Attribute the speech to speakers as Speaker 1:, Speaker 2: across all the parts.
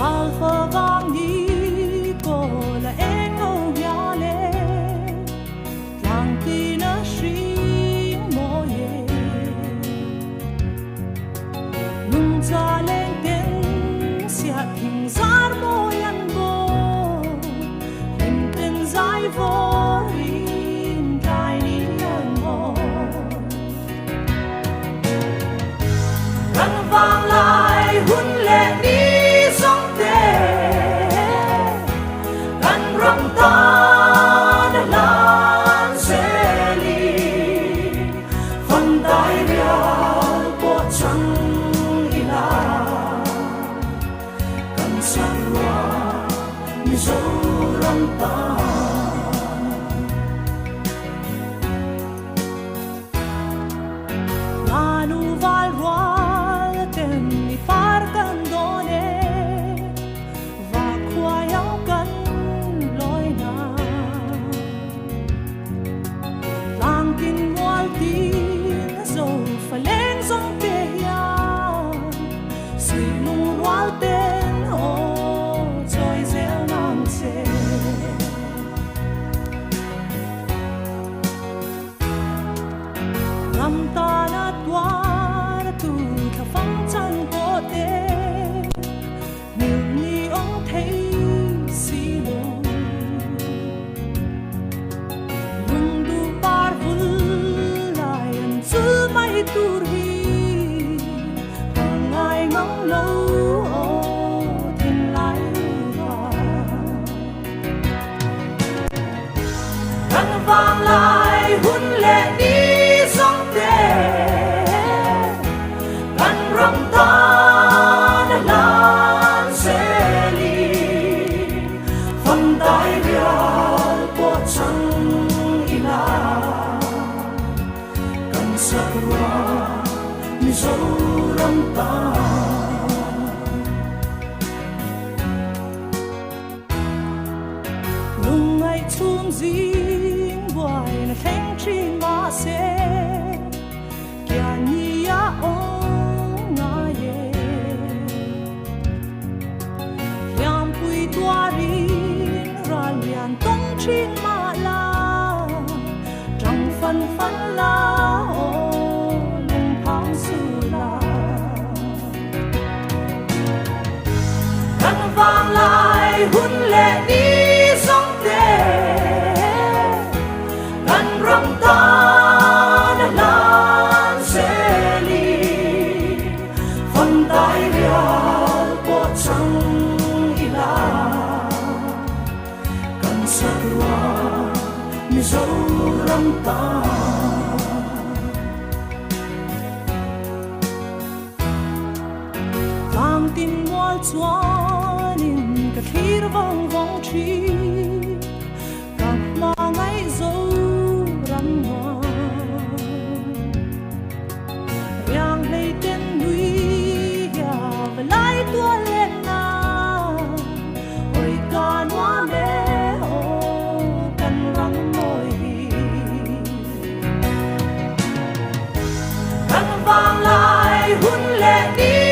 Speaker 1: Alpha vang đi cô là em ngâu nhà lệ lang tin ở xin mô ye nung cha lên tiếng xia thình zar mô yan bo lên tên giải vô in đại ni yan mô răng vang lại hun lệ đi răng ta đã lan sẽ đi phần tay bia bộ trăng ila cần sang loa như dấu răng ta lanu val roa tem mi far candone va quayao can tin ngoal tin dầu phải lên dòng tê ya suy lung ngoal tên ô trôi rêu nang chê ngắm ta na toa na tu thà phăng chân cô tê nhiều ni ông thấy xì lung lung du par giữ mãi turhi càng ngày ngóng lâu thêm lại răng vang lại hun lệ đi sông tê căn răng ta đã lan sẽ đi phần tay bia bộ trăng ila sakura ni dấu răng ta nung ngày chung dinh boy na theng chi ma se kya ni ya ong na ye yam pui tua rin ra lian tong chi ma la trong phân phân la vang lại hun lệ đi sông tê gần răng ta đã lan sẽ đi phần tay bia bộ trăng ila cần sakura như dấu răng ta vang tin ngoal chuan in ka thlir vong vong thi ka ma ngai zo ram hoa yang lei ten nui ya vai tua lên na oi ka noa me o kan răng môi răng vang lại hun lệ đi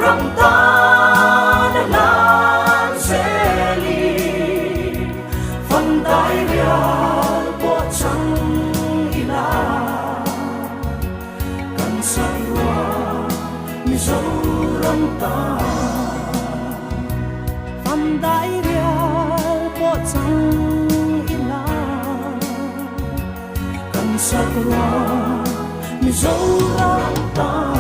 Speaker 1: răng ta đã lan sẽ đi phần tay bia bộ trăng ila cần sang loa như dấu răng ta phần tay bia bộ trăng ila cần sang loa như dấu răng ta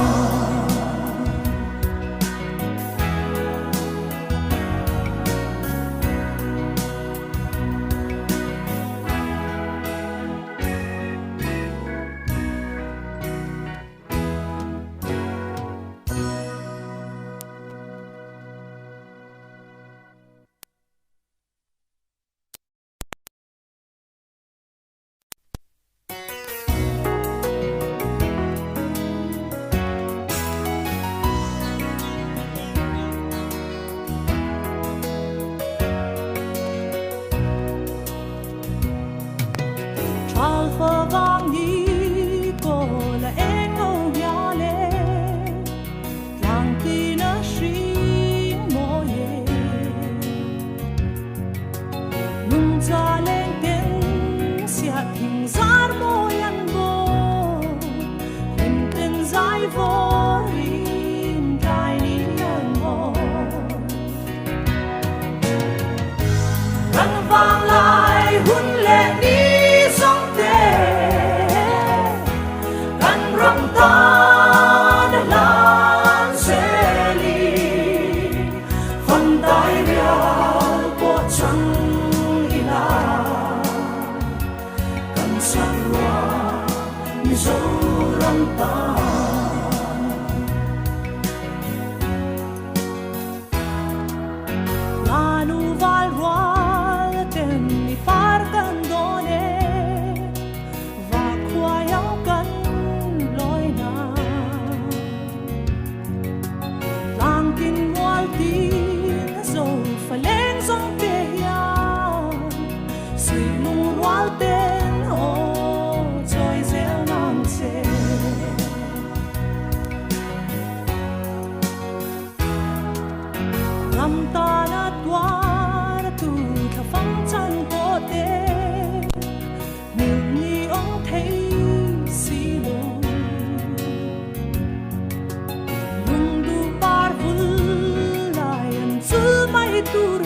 Speaker 1: tur